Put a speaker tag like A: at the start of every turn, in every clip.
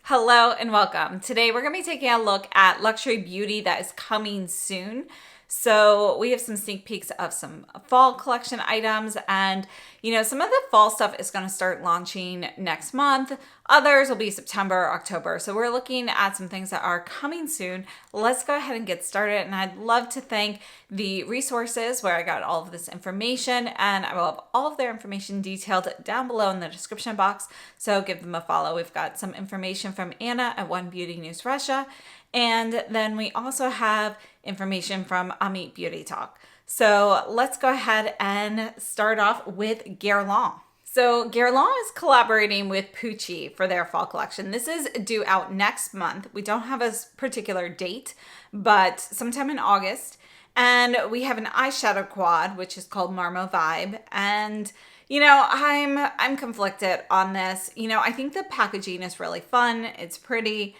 A: Hello and welcome. Today we're going to be taking a look at luxury beauty that is coming soon. So we have some sneak peeks of some fall collection items, and some of the fall stuff is going to start launching next month. Others will be September, October. So we're looking at some things that are coming soon. Let's go ahead and get started. And I'd love to thank the resources where I got all of this information, and I will have all of their information detailed down below in the description box. So give them a follow. We've got some information from Anna at One Beauty News Russia. And then we also have information from Amit Beauty Talk. So let's go ahead and start off with Guerlain. So Guerlain is collaborating with Pucci for their fall collection. This is due out next month. We don't have a particular date, but sometime in August. And we have an eyeshadow quad, which is called Marmo Vibe. And I'm conflicted on this. I think the packaging is really fun. It's pretty.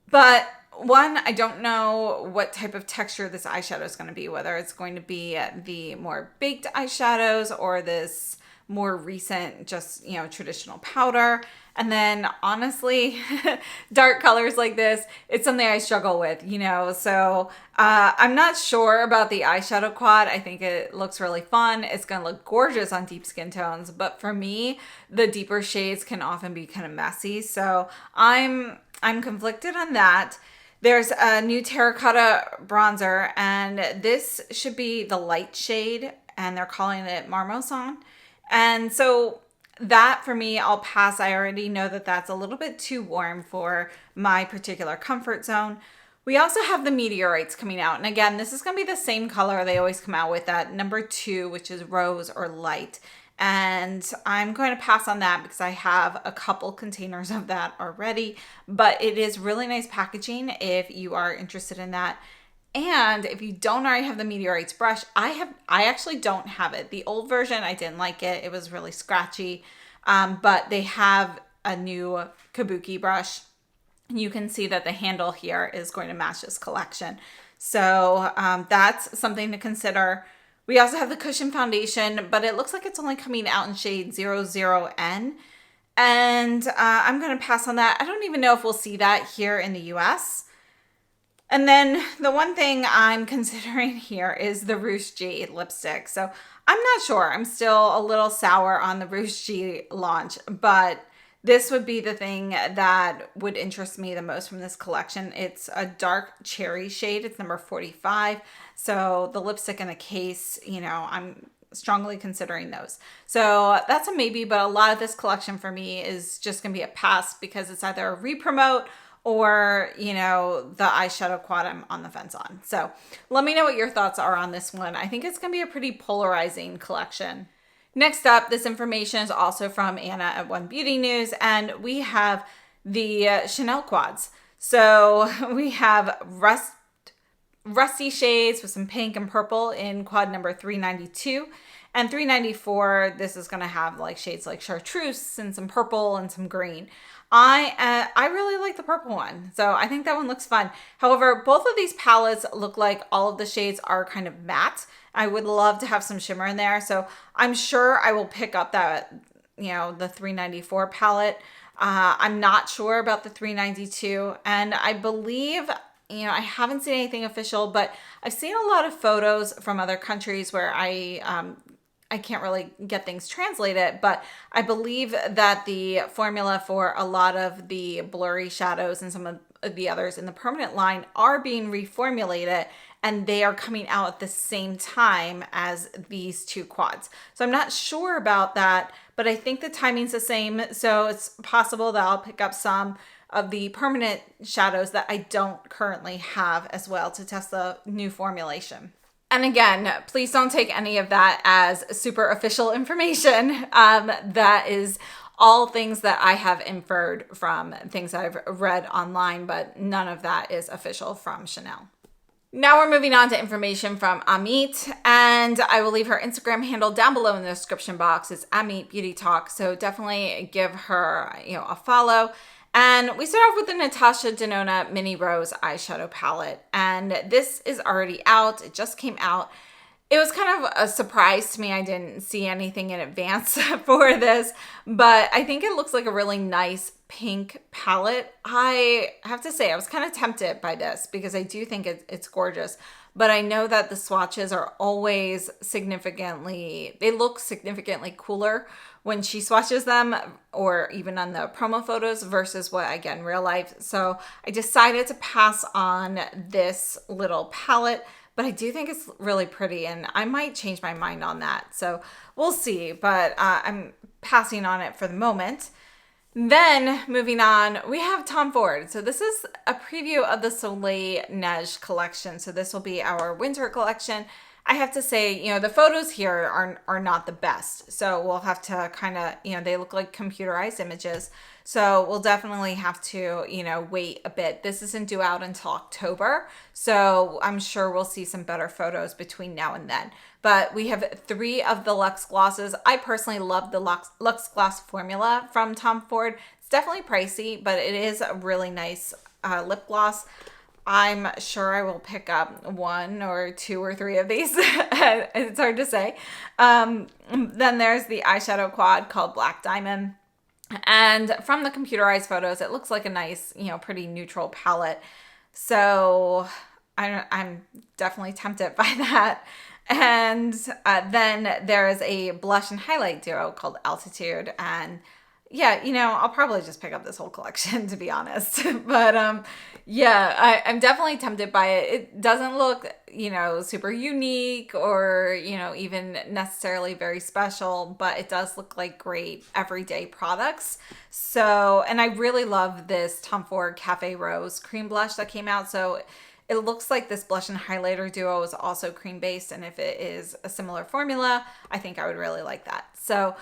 A: But one, I don't know what type of texture this eyeshadow is going to be, whether it's going to be the more baked eyeshadows or this more recent, just, traditional powder. And then honestly, dark colors like this, it's something I struggle with, so I'm not sure about the eyeshadow quad. I think it looks really fun. It's going to look gorgeous on deep skin tones. But for me, the deeper shades can often be kind of messy. So I'm conflicted on that. There's a new terracotta bronzer, and this should be the light shade, and they're calling it Marmosan. And so that for me, I'll pass. I already know that that's a little bit too warm for my particular comfort zone. We also have the meteorites coming out. And again, this is going to be the same color they always come out with, that number 2, which is rose or light. And I'm going to pass on that because I have a couple containers of that already. But it is really nice packaging if you are interested in that. And if you don't already have the meteorites brush, I actually don't have it. The old version, I didn't like it. It was really scratchy. But they have a new kabuki brush. You can see that the handle here is going to match this collection. So that's something to consider. We also have the cushion foundation, but it looks like it's only coming out in shade 00N. And I'm going to pass on that. I don't even know if we'll see that here in the US. And then the one thing I'm considering here is the Rouge G lipstick. So I'm not sure. I'm still a little sour on the Rouge G launch, but this would be the thing that would interest me the most from this collection. It's a dark cherry shade. It's number 45. So the lipstick in the case, I'm strongly considering those. So that's a maybe, but a lot of this collection for me is just going to be a pass because it's either a re-promote or, the eyeshadow quad I'm on the fence on. So let me know what your thoughts are on this one. I think it's going to be a pretty polarizing collection. Next up, this information is also from Anna at One Beauty News, and we have the Chanel quads. So we have rusty shades with some pink and purple in quad number 392. And 394, this is going to have shades like chartreuse and some purple and some green. I really like the purple one, so I think that one looks fun. However, both of these palettes look like all of the shades are kind of matte. I would love to have some shimmer in there, so I'm sure I will pick up that, the 394 palette. I'm not sure about the 392, and I believe, I haven't seen anything official, but I've seen a lot of photos from other countries where I can't really get things translated, but I believe that the formula for a lot of the blurry shadows and some of the others in the permanent line are being reformulated, and they are coming out at the same time as these two quads. So I'm not sure about that, but I think the timing's the same. So it's possible that I'll pick up some of the permanent shadows that I don't currently have as well to test the new formulation. And again, please don't take any of that as super official information. That is all things that I have inferred from things I've read online, but none of that is official from Chanel. Now we're moving on to information from Amit, and I will leave her Instagram handle down below in the description box. It's Amit Beauty Talk, so definitely give her a follow. And we start off with the Natasha Denona Mini Rose eyeshadow palette. And this is already out. It just came out. It was kind of a surprise to me. I didn't see anything in advance for this, but I think it looks like a really nice pink palette. I have to say, I was kind of tempted by this because I do think it's gorgeous, but I know that the swatches are always they look significantly cooler when she swatches them or even on the promo photos versus what I get in real life. So I decided to pass on this little palette, but I do think it's really pretty and I might change my mind on that. So we'll see, but I'm passing on it for the moment. Then moving on, we have Tom Ford. So this is a preview of the Soleil Neige collection. So this will be our winter collection. I have to say, you know, the photos here are not the best. So we'll have to kind of, you know, they look like computerized images. So we'll definitely have to, you know, wait a bit. This isn't due out until October. So I'm sure we'll see some better photos between now and then. But we have 3 of the Luxe glosses. I personally love the Luxe Gloss formula from Tom Ford. It's definitely pricey, but it is a really nice lip gloss. I'm sure I will pick up 1 or 2 or 3 of these. It's hard to say. Then there's the eyeshadow quad called Black Diamond. And from the computerized photos, it looks like a nice, you know, pretty neutral palette. So I'm definitely tempted by that. And then there is a blush and highlight duo called Altitude. And yeah, you know, I'll probably just pick up this whole collection, to be honest. But yeah, I'm definitely tempted by it. It doesn't look, you know, super unique or, you know, even necessarily very special, but it does look like great everyday products. So, and I really love this Tom Ford Cafe Rose cream blush that came out. So it looks like this blush and highlighter duo is also cream based. And if it is a similar formula, I think I would really like that. So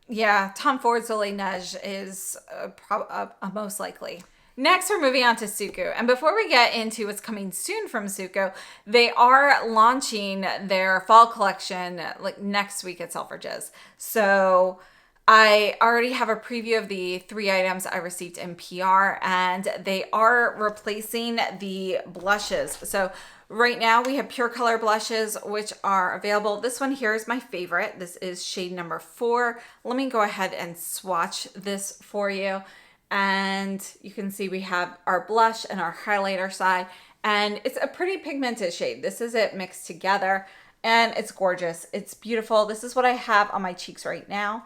A: yeah, Tom Ford Soleil Neige is a most likely. Next, we're moving on to Suqqu. And before we get into what's coming soon from Suqqu, they are launching their fall collection like next week at Selfridges. So I already have a preview of the 3 items I received in PR, and they are replacing the blushes. So right now we have Pure Color blushes, which are available. This one here is my favorite. This is shade number 4. Let me go ahead and swatch this for you. And you can see we have our blush and our highlighter side, and it's a pretty pigmented shade. This is it mixed together, and it's gorgeous. It's beautiful. This is what I have on my cheeks right now.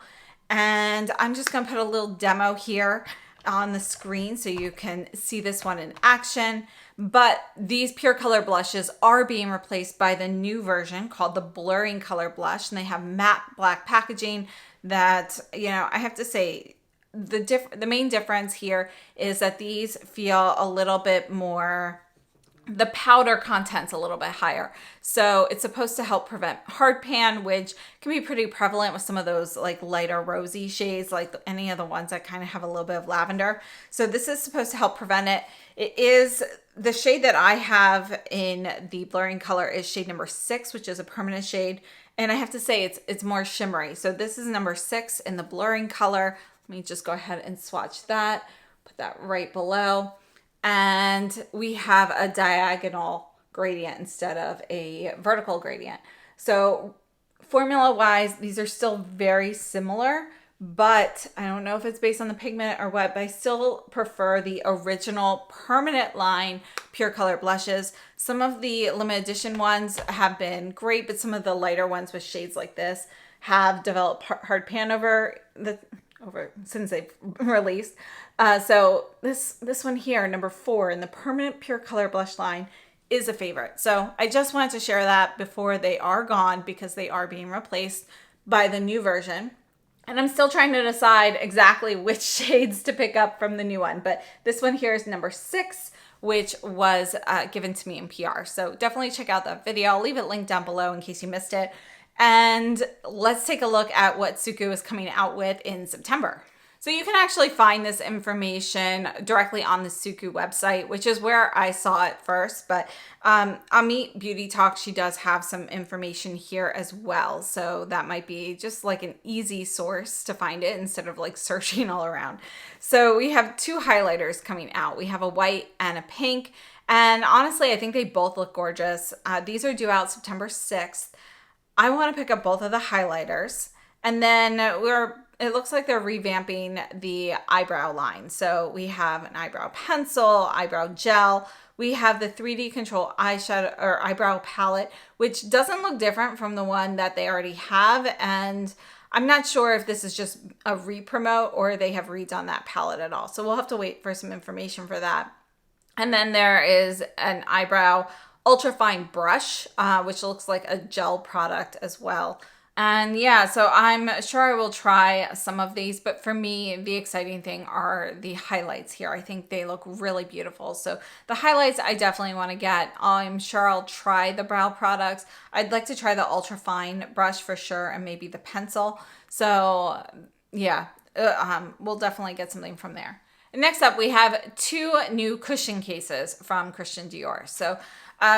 A: And I'm just gonna put a little demo here on the screen so you can see this one in action. But these Pure Color blushes are being replaced by the new version called the Blurring Color Blush, and they have matte black packaging that, you know, I have to say, the main difference here is that these feel a little bit more, the powder content's a little bit higher. So it's supposed to help prevent hard pan, which can be pretty prevalent with some of those like lighter rosy shades, like any of the ones that kind of have a little bit of lavender. So this is supposed to help prevent it. It is the shade that I have in the Blurring Color is shade number 6, which is a permanent shade. And I have to say it's more shimmery. So this is number 6 in the Blurring Color. Let me just go ahead and swatch that, put that right below. And we have a diagonal gradient instead of a vertical gradient. So formula wise, these are still very similar, but I don't know if it's based on the pigment or what, but I still prefer the original permanent line Pure Color blushes. Some of the limited edition ones have been great, but some of the lighter ones with shades like this have developed hard pan since they've released. So this one here, number 4 in the permanent Pure Color blush line, is a favorite. So I just wanted to share that before they are gone, because they are being replaced by the new version. And I'm still trying to decide exactly which shades to pick up from the new one. But this one here is number 6, which was given to me in PR. So definitely check out that video. I'll leave it linked down below in case you missed it. And let's take a look at what Suqqu is coming out with in September. So you can actually find this information directly on the Suqqu website, which is where I saw it first. But Amit Beauty Talk, she does have some information here as well. So that might be just like an easy source to find it instead of like searching all around. So we have two highlighters coming out. We have a white and a pink. And honestly, I think they both look gorgeous. These are due out September 6th. I want to pick up both of the highlighters. And then it looks like they're revamping the eyebrow line. So we have an eyebrow pencil, eyebrow gel. We have the 3D Control eyeshadow or eyebrow palette, which doesn't look different from the one that they already have. And I'm not sure if this is just a re-promote or they have redone that palette at all. So we'll have to wait for some information for that. And then there is an eyebrow ultrafine brush, which looks like a gel product as well. And yeah, so I'm sure I will try some of these, but for me, the exciting thing are the highlights here. I think they look really beautiful. So the highlights I definitely want to get. I'm sure I'll try the brow products. I'd like to try the ultrafine brush for sure, and maybe the pencil. So yeah, we'll definitely get something from there. Next up, we have two new cushion cases from Christian Dior. So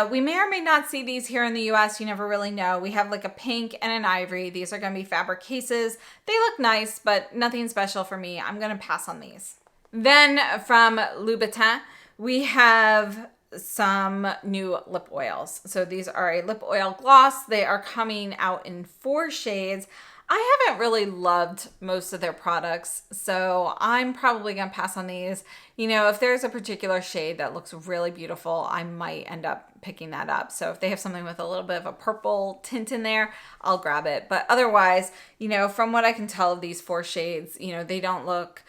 A: we may or may not see these here in the US. You never really know. We have like a pink and an ivory. These are going to be fabric cases. They look nice, but nothing special for me. I'm going to pass on these. Then from Louboutin, we have some new lip oils. So these are a lip oil gloss. They are coming out in 4 shades. I haven't really loved most of their products, so I'm probably going to pass on these. You know, if there's a particular shade that looks really beautiful, I might end up picking that up. So if they have something with a little bit of a purple tint in there, I'll grab it. But otherwise, you know, from what I can tell of these 4 shades, you know, they don't look,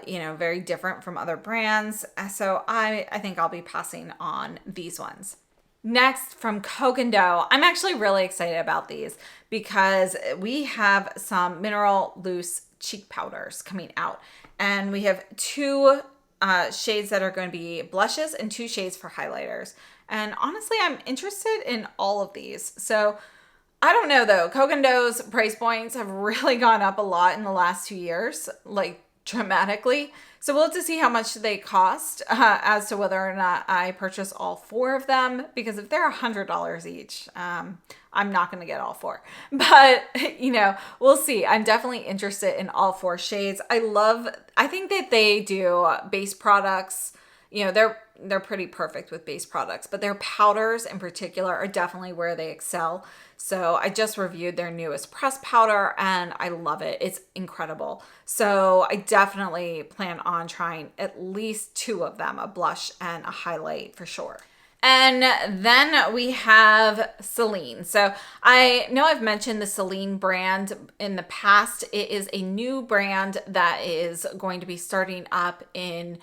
A: you know, very different from other brands. So I think I'll be passing on these ones. Next, from Koh Gen Do, I'm actually really excited about these because we have some mineral loose cheek powders coming out. And we have 2 shades that are going to be blushes and 2 shades for highlighters. And honestly, I'm interested in all of these. So I don't know though, Koh Gen Do's price points have really gone up a lot in the last 2 years, like dramatically. So we'll have to see how much they cost as to whether or not I purchase all 4 of them, because if they're $100 each, I'm not going to get all 4. But, you know, we'll see. I'm definitely interested in all 4 shades. I think that they do base products. You know, they're pretty perfect with base products, but their powders in particular are definitely where they excel. So I just reviewed their newest press powder and I love it. It's incredible. So I definitely plan on trying at least 2 of them, a blush and a highlight for sure. And then we have Celine. So I know I've mentioned the Celine brand in the past. It is a new brand that is going to be starting up in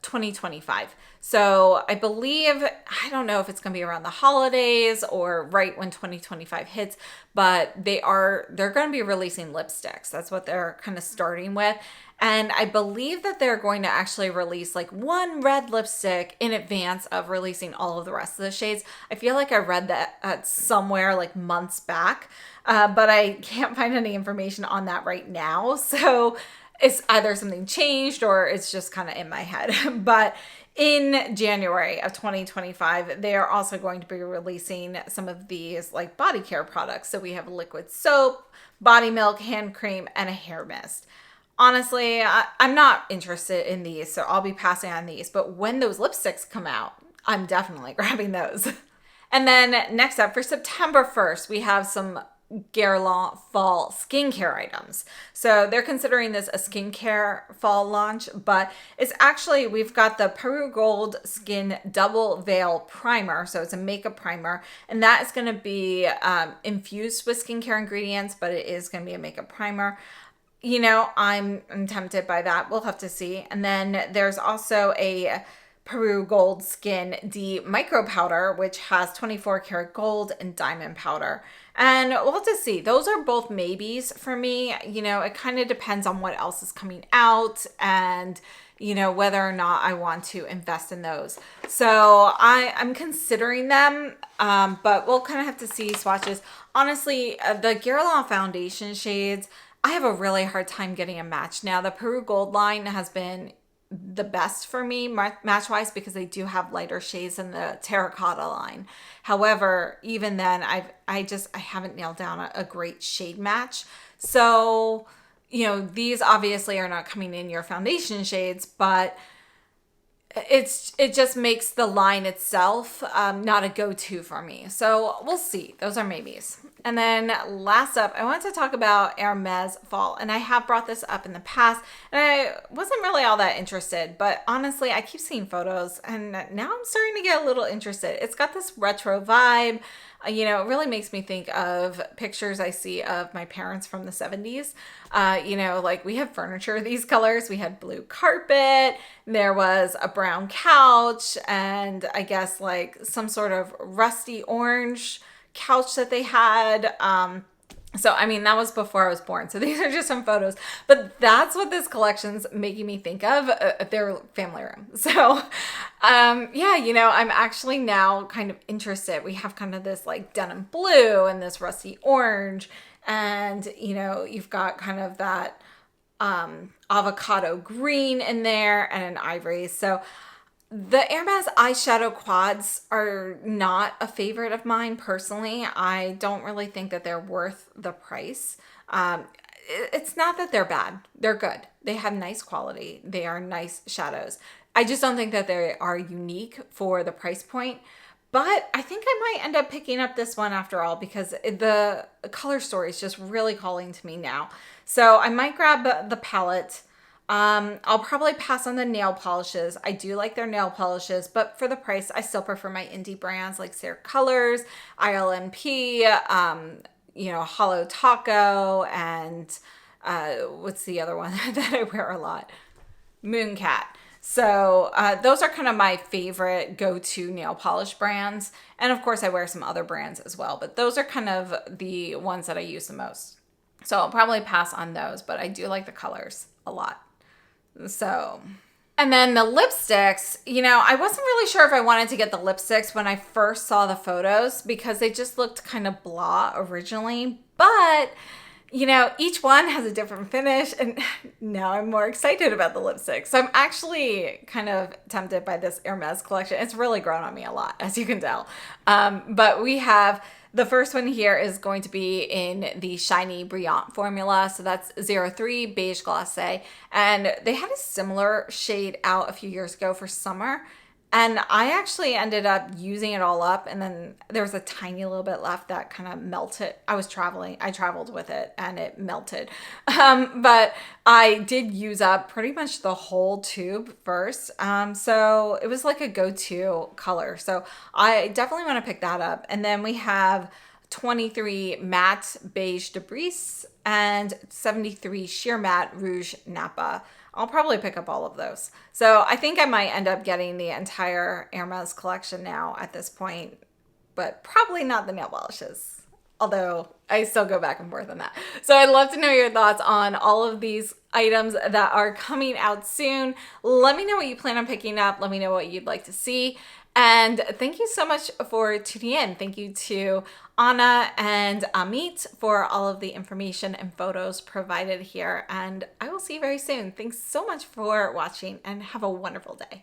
A: 2025. So I believe, I don't know if it's going to be around the holidays or right when 2025 hits, but they're going to be releasing lipsticks. That's what they're kind of starting with. And I believe that they're going to actually release like 1 red lipstick in advance of releasing all of the rest of the shades. I feel like I read that somewhere like months back, but I can't find any information on that right now. So it's either something changed or it's just kind of in my head. But in January of 2025, they are also going to be releasing some of these like body care products. So we have liquid soap, body milk, hand cream, and a hair mist. Honestly, I'm not interested in these, so I'll be passing on these. But when those lipsticks come out, I'm definitely grabbing those. And then next up for September 1st, we have some Guerlain fall skincare items. So they're considering this a skincare fall launch, but it's actually, we've got the Peru Gold Skin Double Veil Primer. So it's a makeup primer, and that is going to be infused with skincare ingredients, but it is going to be a makeup primer. You know, I'm tempted by that. We'll have to see. And then there's also a Peru Gold Skin D Micro Powder, which has 24 karat gold and diamond powder. And we'll have to see. Those are both maybes for me. You know, it kind of depends on what else is coming out and, you know, whether or not I want to invest in those. So I'm considering them, but we'll kind of have to see swatches. Honestly, the Guerlain foundation shades, I have a really hard time getting a match. Now, the Peru Gold line has been the best for me match wise because they do have lighter shades in the terracotta line. However, even then I haven't nailed down a great shade match. So, you know, these obviously are not coming in your foundation shades, but it just makes the line itself not a go-to for me. So we'll see. Those are maybes. And then last up, I want to talk about Hermes fall. And I have brought this up in the past, and I wasn't really all that interested. But honestly, I keep seeing photos, and now I'm starting to get a little interested. It's got this retro vibe. You know, it really makes me think of pictures I see of my parents from the 70s. You know, like we have furniture these colors. We had blue carpet. There was a brown couch, and I guess like some sort of rusty orange couch that they had. So, I mean, that was before I was born. So these are just some photos, but that's what this collection's making me think of, their family room. So, yeah, you know, I'm actually now kind of interested. We have kind of this like denim blue and this rusty orange, and, you know, you've got kind of that, avocado green in there and an ivory. So the Hermes eyeshadow quads are not a favorite of mine personally. I don't really think that they're worth the price. It's not that they're bad. They're good. They have nice quality. They are nice shadows. I just don't think that they are unique for the price point. But I think I might end up picking up this one after all because the color story is just really calling to me now. So I might grab the palette. I'll probably pass on the nail polishes. I do like their nail polishes, but for the price, I still prefer my indie brands like Sarah Colors, ILNP, you know, Hollow Taco, and what's the other one that I wear a lot? Mooncat. So those are kind of my favorite go-to nail polish brands. And of course, I wear some other brands as well, but those are kind of the ones that I use the most. So I'll probably pass on those, but I do like the colors a lot. So, and then the lipsticks, you know, I wasn't really sure if I wanted to get the lipsticks when I first saw the photos because they just looked kind of blah originally, but you know, each one has a different finish, and now I'm more excited about the lipsticks. So I'm actually kind of tempted by this Hermes collection. It's really grown on me a lot, as you can tell. But we have the first one here is going to be in the Shiny Brilliant formula. So that's 03 Beige Glacé. And they had a similar shade out a few years ago for summer. And I actually ended up using it all up. And then there was a tiny little bit left that kind of melted. I traveled with it and it melted. But I did use up pretty much the whole tube first. So it was like a go-to color. So I definitely want to pick that up. And then we have 23 Matte Beige Debris and 73 Sheer Matte Rouge Napa. I'll probably pick up all of those. So I think I might end up getting the entire Hermes collection now at this point, but probably not the nail polishes. Although I still go back and forth on that. So I'd love to know your thoughts on all of these items that are coming out soon. Let me know what you plan on picking up. Let me know what you'd like to see. And thank you so much for tuning in. Thank you to Anna and Amit for all of the information and photos provided here. And I will see you very soon. Thanks so much for watching and have a wonderful day.